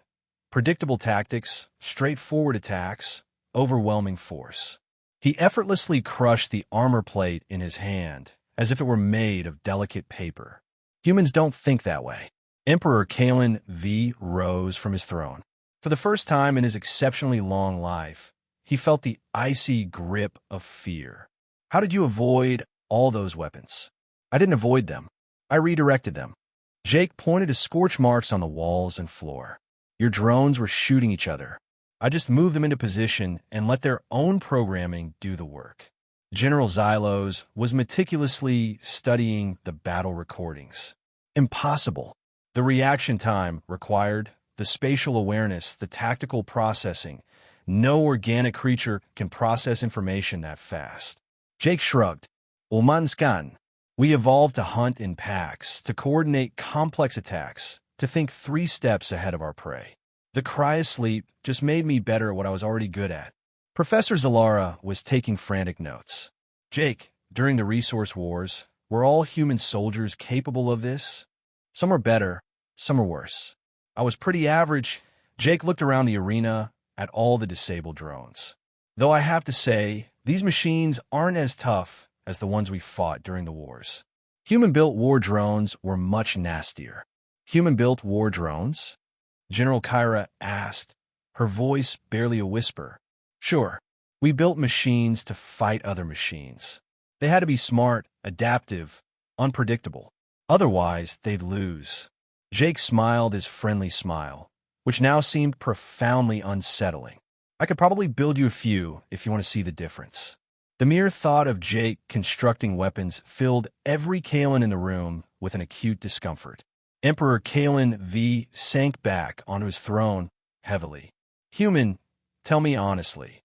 S1: Predictable tactics, straightforward attacks, overwhelming force. He effortlessly crushed the armor plate in his hand, as if it were made of delicate paper. Humans don't think that way. Emperor Kaelen V rose from his throne. For the first time in his exceptionally long life, he felt the icy grip of fear. How did you avoid all those weapons? I didn't avoid them. I redirected them. Jake pointed to scorch marks on the walls and floor. Your drones were shooting each other. I just moved them into position and let their own programming do the work. General Xylos was meticulously studying the battle recordings. Impossible. The reaction time required, the spatial awareness, the tactical processing. No organic creature can process information that fast. Jake shrugged. Ulmanskan. We evolved to hunt in packs, to coordinate complex attacks, to think 3 steps ahead of our prey. The cryosleep just made me better at what I was already good at. Professor Zalara was taking frantic notes. Jake, during the resource wars, were all human soldiers capable of this? Some are better, some are worse. I was pretty average. Jake looked around the arena at all the disabled drones. Though I have to say, these machines aren't as tough as the ones we fought during the wars. Human-built war drones were much nastier. Human-built war drones? General Kyra asked, her voice barely a whisper. Sure, we built machines to fight other machines. They had to be smart, adaptive, unpredictable. Otherwise, they'd lose. Jake smiled his friendly smile, which now seemed profoundly unsettling. I could probably build you a few if you want to see the difference. The mere thought of Jake constructing weapons filled every Kaelen in the room with an acute discomfort. Emperor Kaelen V sank back onto his throne heavily. Human, tell me honestly,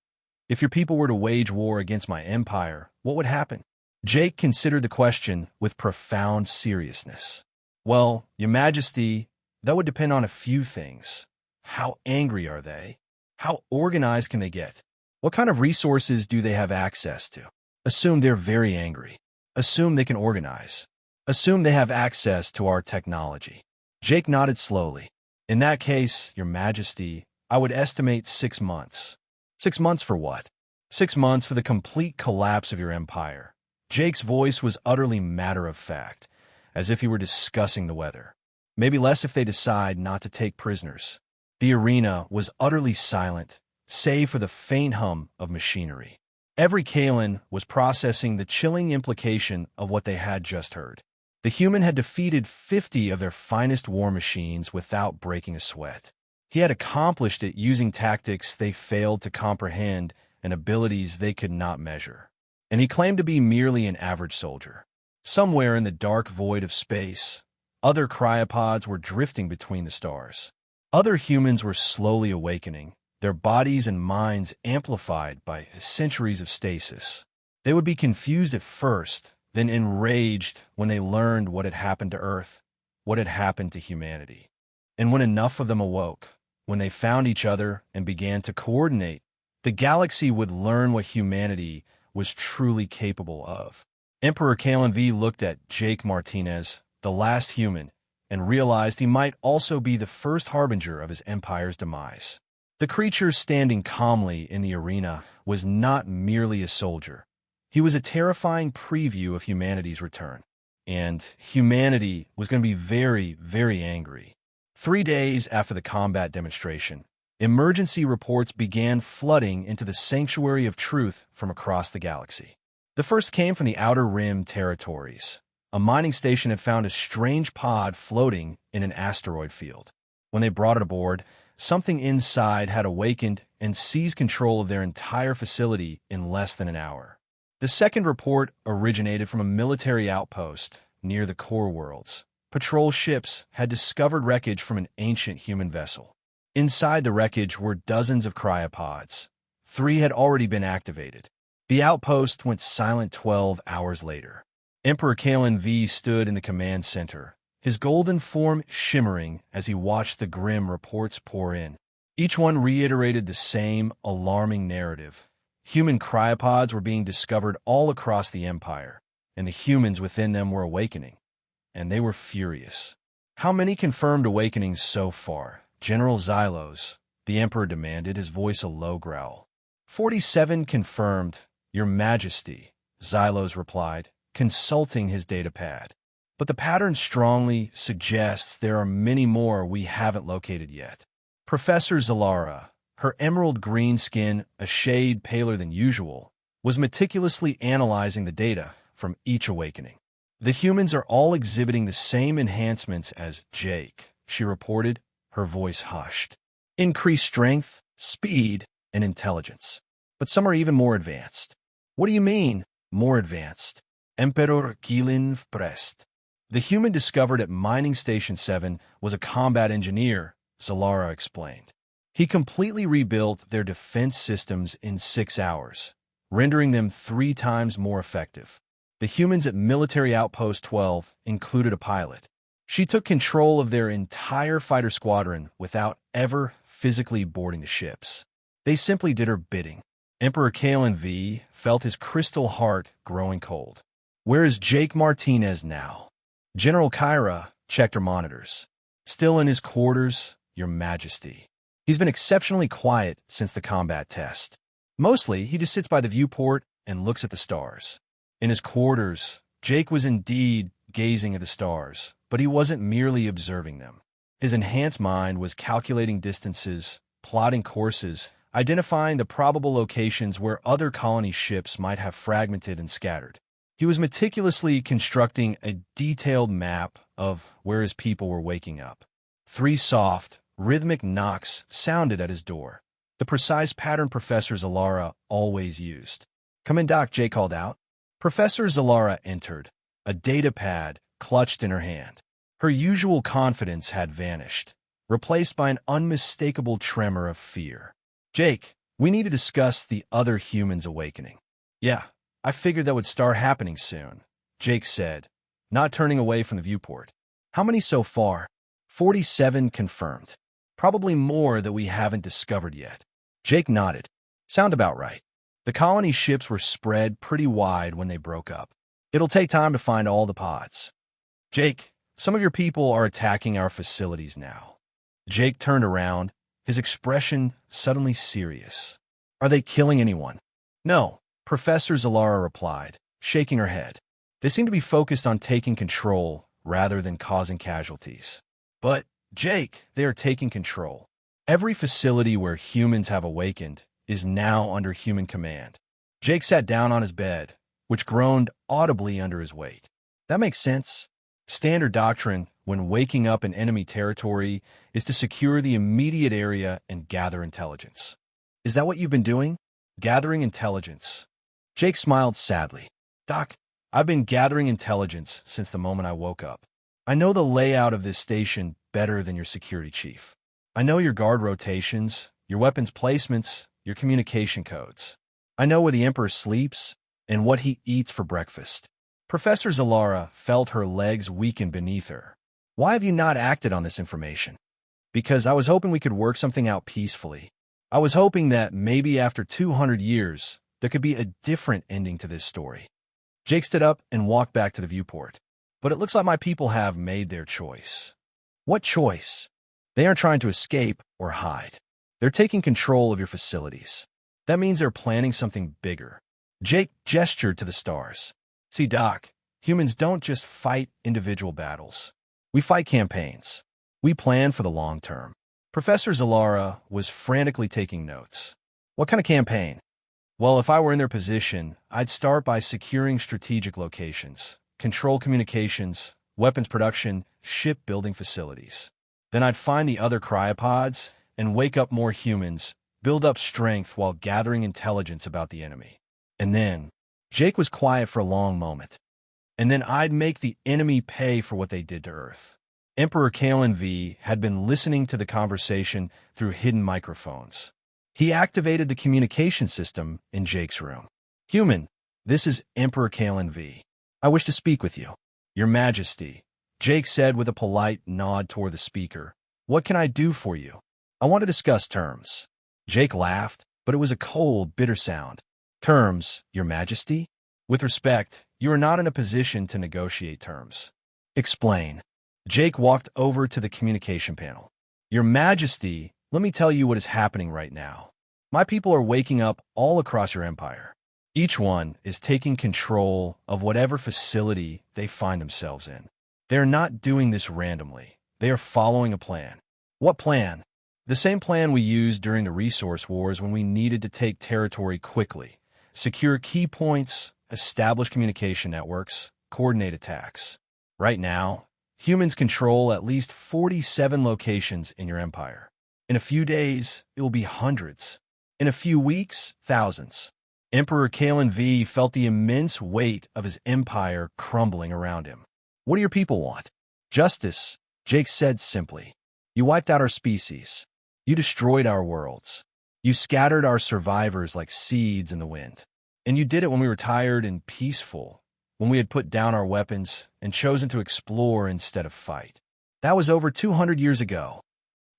S1: if your people were to wage war against my empire, what would happen? Jake considered the question with profound seriousness. Well, Your Majesty, that would depend on a few things. How angry are they? How organized can they get? What kind of resources do they have access to? Assume they're very angry. Assume they can organize. Assume they have access to our technology. Jake nodded slowly. In that case, Your Majesty, I would estimate 6 months. 6 months for what? 6 months for the complete collapse of your empire. Jake's voice was utterly matter-of-fact, as if he were discussing the weather. Maybe less if they decide not to take prisoners. The arena was utterly silent, save for the faint hum of machinery. Every Kaelen was processing the chilling implication of what they had just heard. The human had defeated 50 of their finest war machines without breaking a sweat. He had accomplished it using tactics they failed to comprehend and abilities they could not measure. And he claimed to be merely an average soldier. Somewhere in the dark void of space, other cryopods were drifting between the stars. Other humans were slowly awakening, their bodies and minds amplified by centuries of stasis. They would be confused at first, then enraged when they learned what had happened to Earth, what had happened to humanity. And when enough of them awoke, when they found each other and began to coordinate, the galaxy would learn what humanity was truly capable of. Emperor Kaelen V looked at Jake Martinez, the last human, and realized he might also be the first harbinger of his empire's demise. The creature standing calmly in the arena was not merely a soldier. He was a terrifying preview of humanity's return. And humanity was going to be very, very angry. 3 days after the combat demonstration, emergency reports began flooding into the Sanctuary of Truth from across the galaxy. The first came from the Outer Rim territories. A mining station had found a strange pod floating in an asteroid field. When they brought it aboard, something inside had awakened and seized control of their entire facility in less than an hour. The second report originated from a military outpost near the core worlds. Patrol ships had discovered wreckage from an ancient human vessel. Inside the wreckage were dozens of cryopods. 3 had already been activated. The outpost went silent 12 hours later. Emperor Kaelen V stood in the command center, his golden form shimmering as he watched the grim reports pour in. Each one reiterated the same alarming narrative. Human cryopods were being discovered all across the Empire, and the humans within them were awakening. And they were furious. How many confirmed awakenings so far? General Xylos, the Emperor demanded, his voice a low growl. 47 confirmed, Your Majesty, Xylos replied, consulting his datapad. But the pattern strongly suggests there are many more we haven't located yet. Professor Zalara, her emerald green skin a shade paler than usual, was meticulously analyzing the data from each awakening. The humans are all exhibiting the same enhancements as Jake, she reported, her voice hushed. Increased strength, speed, and intelligence. But some are even more advanced. What do you mean, more advanced? Emperor Kaelen Empire. The human discovered at Mining Station 7 was a combat engineer, Zalara explained. He completely rebuilt their defense systems in 6 hours, rendering them 3 times more effective. The humans at Military Outpost 12 included a pilot. She took control of their entire fighter squadron without ever physically boarding the ships. They simply did her bidding. Emperor Kaelen V felt his crystal heart growing cold. Where is Jake Martinez now? General Kyra checked her monitors. Still in his quarters, Your Majesty. He's been exceptionally quiet since the combat test. Mostly, he just sits by the viewport and looks at the stars. In his quarters, Jake was indeed gazing at the stars, but he wasn't merely observing them. His enhanced mind was calculating distances, plotting courses, identifying the probable locations where other colony ships might have fragmented and scattered. He was meticulously constructing a detailed map of where his people were waking up. 3 soft, rhythmic knocks sounded at his door, the precise pattern Professor Zalara always used. Come in, Doc, Jake called out. Professor Zalara entered, a datapad clutched in her hand. Her usual confidence had vanished, replaced by an unmistakable tremor of fear. Jake, we need to discuss the other humans awakening. Yeah, I figured that would start happening soon, Jake said, not turning away from the viewport. How many so far? 47 confirmed. Probably more that we haven't discovered yet. Jake nodded. Sound about right. The colony ships were spread pretty wide when they broke up. It'll take time to find all the pods. Jake, some of your people are attacking our facilities now. Jake turned around, his expression suddenly serious. Are they killing anyone? No, Professor Zalara replied, shaking her head. They seem to be focused on taking control rather than causing casualties. But, Jake, they are taking control. Every facility where humans have awakened is now under human command. Jake sat down on his bed, which groaned audibly under his weight. That makes sense. Standard doctrine when waking up in enemy territory is to secure the immediate area and gather intelligence. Is that what you've been doing? Gathering intelligence. Jake smiled sadly. Doc, I've been gathering intelligence since the moment I woke up. I know the layout of this station better than your security chief. I know your guard rotations, your weapons placements, your communication codes. I know where the Emperor sleeps and what he eats for breakfast. Professor Zalara felt her legs weaken beneath her. Why have you not acted on this information? Because I was hoping we could work something out peacefully. I was hoping that maybe after 200 years, there could be a different ending to this story. Jake stood up and walked back to the viewport. But it looks like my people have made their choice. What choice? They aren't trying to escape or hide. They're taking control of your facilities. That means they're planning something bigger. Jake gestured to the stars. See, Doc, humans don't just fight individual battles. We fight campaigns. We plan for the long term. Professor Zalara was frantically taking notes. What kind of campaign? Well, if I were in their position, I'd start by securing strategic locations, control communications, weapons production, shipbuilding facilities. Then I'd find the other cryopods and wake up more humans, build up strength while gathering intelligence about the enemy. And then, Jake was quiet for a long moment. And then I'd make the enemy pay for what they did to Earth. Emperor Kaelen V had been listening to the conversation through hidden microphones. He activated the communication system in Jake's room. Human, this is Emperor Kaelen V. I wish to speak with you. Your Majesty, Jake said with a polite nod toward the speaker. What can I do for you? I want to discuss terms. Jake laughed, but it was a cold, bitter sound. Terms, Your Majesty? With respect, you are not in a position to negotiate terms. Explain. Jake walked over to the communication panel. Your Majesty, let me tell you what is happening right now. My people are waking up all across your empire. Each one is taking control of whatever facility they find themselves in. They are not doing this randomly. They are following a plan. What plan? The same plan we used during the resource wars when we needed to take territory quickly, secure key points, establish communication networks, coordinate attacks. Right now, humans control at least 47 locations in your empire. In a few days, it will be hundreds. In a few weeks, thousands. Emperor Kaelen V felt the immense weight of his empire crumbling around him. What do your people want? Justice, Jake said simply. You wiped out our species. You destroyed our worlds. You scattered our survivors like seeds in the wind. And you did it when we were tired and peaceful, when we had put down our weapons and chosen to explore instead of fight. That was over 200 years ago.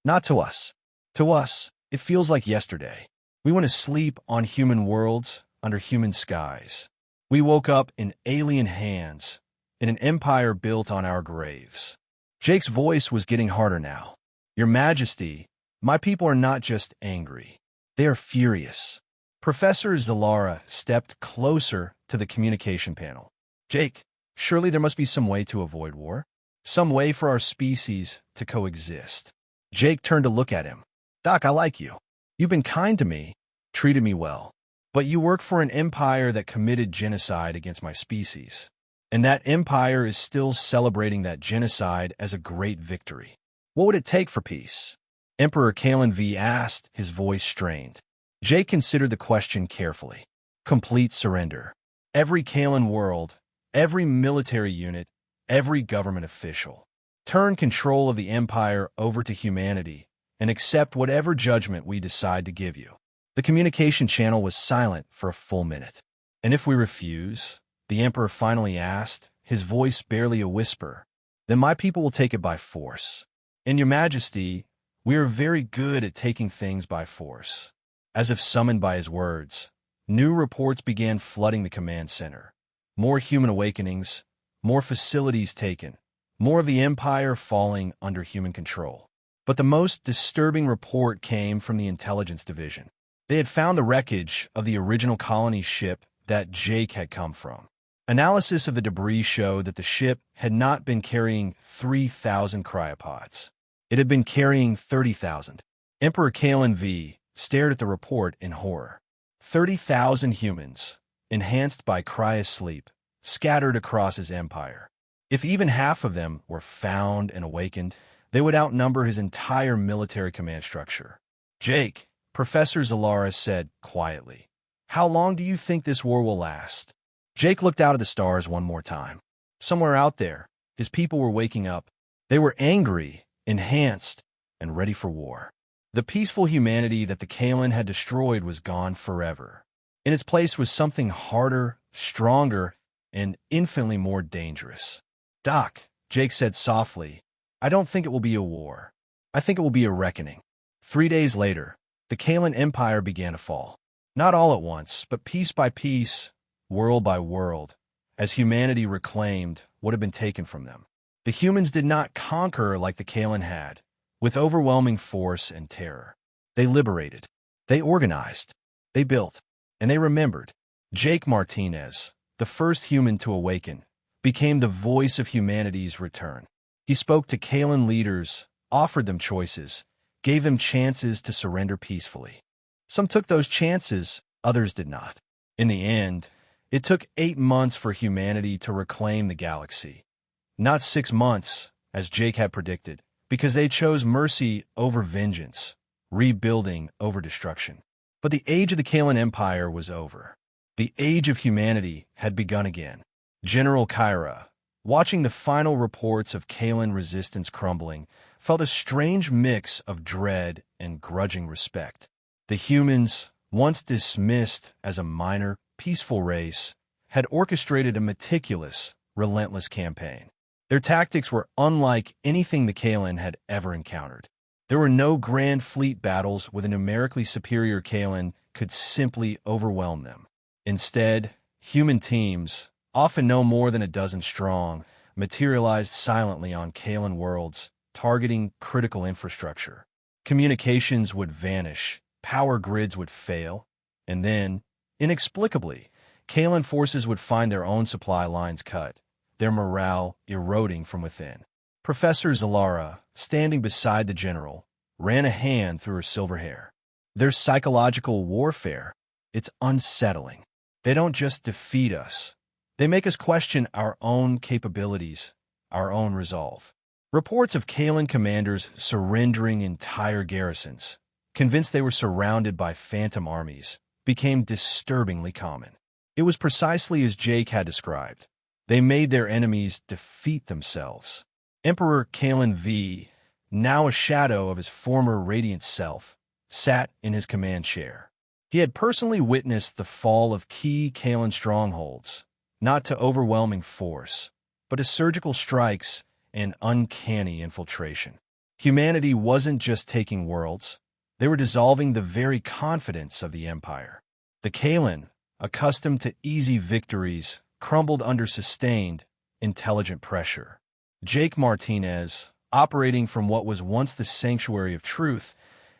S1: Not to us. To us, it feels like yesterday. We went to sleep on human worlds under human skies. We woke up in alien hands, in an empire built on our graves. Jake's voice was getting harder now. Your Majesty, my people are not just angry. They are furious. Professor Zalara stepped closer to the communication panel. Jake, surely there must be some way to avoid war? Some way for our species to coexist. Jake turned to look at him. Doc, I like you. You've been kind to me, treated me well. But you work for an empire that committed genocide against my species. And that empire is still celebrating that genocide as a great victory. What would it take for peace? Emperor Kaelen V asked, his voice strained. Jake considered the question carefully. Complete surrender. Every Kaelen world, every military unit, every government official. Turn control of the empire over to humanity and accept whatever judgment we decide to give you. The communication channel was silent for a full minute. And if we refuse, the emperor finally asked, his voice barely a whisper, then my people will take it by force. In your Majesty, we are very good at taking things by force. As if summoned by his words, new reports began flooding the command center. More human awakenings, more facilities taken, more of the empire falling under human control. But the most disturbing report came from the intelligence division. They had found the wreckage of the original colony ship that Jake had come from. Analysis of the debris showed that the ship had not been carrying 3,000 cryopods. It had been carrying 30,000. Emperor Kaelen V stared at the report in horror. 30,000 humans, enhanced by cryosleep, scattered across his empire. If even half of them were found and awakened, they would outnumber his entire military command structure. Jake, Professor Zalara said quietly, how long do you think this war will last? Jake looked out at the stars one more time. Somewhere out there, his people were waking up. They were angry, enhanced, and ready for war. The peaceful humanity that the Kaelen had destroyed was gone forever. In its place was something harder, stronger, and infinitely more dangerous. Doc, Jake said softly, I don't think it will be a war. I think it will be a reckoning. 3 days later, the Kaelen Empire began to fall. Not all at once, but piece by piece, world by world, as humanity reclaimed what had been taken from them. The humans did not conquer like the Kaelen had, with overwhelming force and terror. They liberated. They organized. They built. And they remembered. Jake Martinez, the first human to awaken, became the voice of humanity's return. He spoke to Kaelen leaders, offered them choices, gave them chances to surrender peacefully. Some took those chances, others did not. In the end, it took 8 months for humanity to reclaim the galaxy. Not 6 months, as Jake had predicted, because they chose mercy over vengeance, rebuilding over destruction. But the age of the Kaelen Empire was over. The age of humanity had begun again. General Cryo, watching the final reports of Kaelen resistance crumbling, felt a strange mix of dread and grudging respect. The humans, once dismissed as a minor, peaceful race, had orchestrated a meticulous, relentless campaign. Their tactics were unlike anything the Kaelen had ever encountered. There were no grand fleet battles where the numerically superior Kaelen could simply overwhelm them. Instead, human teams, often no more than a dozen strong, materialized silently on Kaelen worlds, targeting critical infrastructure. Communications would vanish, power grids would fail, and then, inexplicably, Kaelen forces would find their own supply lines cut, their morale eroding from within. Professor Zalara, standing beside the general, ran a hand through her silver hair. Their psychological warfare, it's unsettling. They don't just defeat us. They make us question our own capabilities, our own resolve. Reports of Kaelen commanders surrendering entire garrisons, convinced they were surrounded by phantom armies, became disturbingly common. It was precisely as Jake had described. They made their enemies defeat themselves. Emperor Kaelen V, now a shadow of his former radiant self, sat in his command chair. He had personally witnessed the fall of key Kaelen strongholds, not to overwhelming force, but to surgical strikes and uncanny infiltration. Humanity wasn't just taking worlds, they were dissolving the very confidence of the Empire. The Kaelen, accustomed to easy victories, crumbled under sustained, intelligent pressure. Jake Martinez, operating from what was once the sanctuary of truth,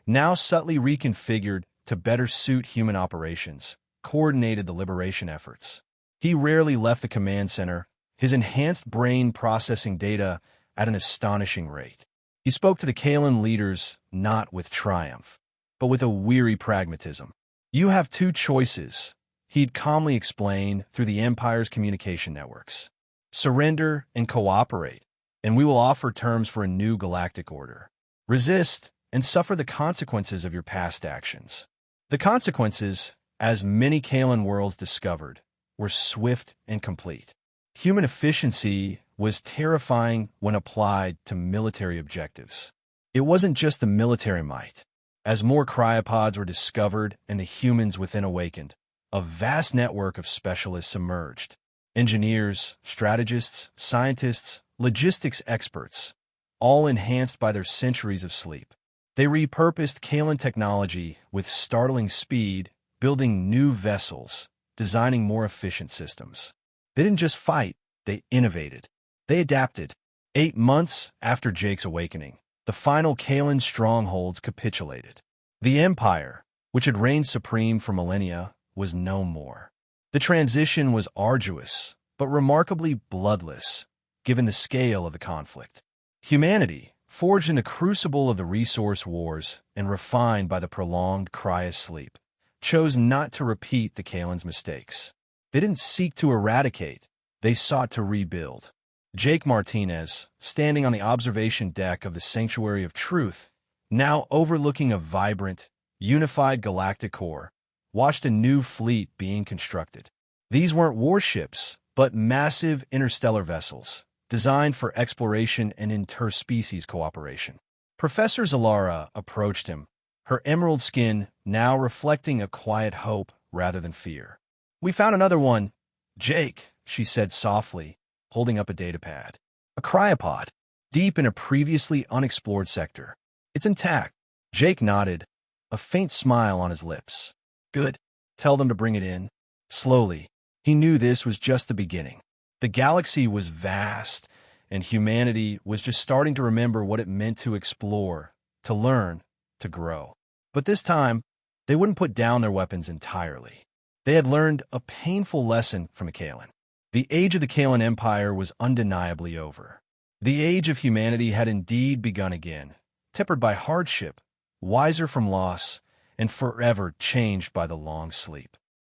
S1: now subtly reconfigured to better suit human operations, coordinated the liberation efforts. He rarely left the command center, his enhanced brain processing data at an astonishing rate. He spoke to the Kaelen leaders not with triumph, but with a weary pragmatism. You have two choices, he'd calmly explain through the Empire's communication networks. Surrender and cooperate, and we will offer terms for a new galactic order. Resist and suffer the consequences of your past actions. The consequences, as many Kaelen worlds discovered, were swift and complete. Human efficiency was terrifying when applied to military objectives. It wasn't just the military might. As more cryopods were discovered and the humans within awakened, a vast network of specialists emerged. Engineers, strategists, scientists, logistics experts, all enhanced by their centuries of sleep. They repurposed Kaelen technology with startling speed, building new vessels, designing more efficient systems. They didn't just fight, they innovated. They adapted. 8 months after Jake's awakening, the final Kaelen strongholds capitulated. The Empire, which had reigned supreme for millennia, was no more. The transition was arduous, but remarkably bloodless, given the scale of the conflict. Humanity, forged in the crucible of the resource wars and refined by the prolonged cryo-sleep, chose not to repeat the Kaelen's mistakes. They didn't seek to eradicate, they sought to rebuild. Jake Martinez, standing on the observation deck of the Sanctuary of Truth, now overlooking a vibrant, unified galactic core, watched a new fleet being constructed. These weren't warships, but massive interstellar vessels, designed for exploration and interspecies cooperation. Professor Zalara approached him, her emerald skin now reflecting a quiet hope rather than fear. "We found another one, Jake," she said softly, holding up a datapad. "A cryopod, deep in a previously unexplored sector. It's intact." Jake nodded, a faint smile on his lips. "Good. Tell them to bring it in." Slowly, he knew this was just the beginning. The galaxy was vast, and humanity was just starting to remember what it meant to explore, to learn, to grow. But this time, they wouldn't put down their weapons entirely. They had learned a painful lesson from Kaelen. The age of the Kaelen Empire was undeniably over. The age of humanity had indeed begun again, tempered by hardship, wiser from loss, and forever changed by the long sleep.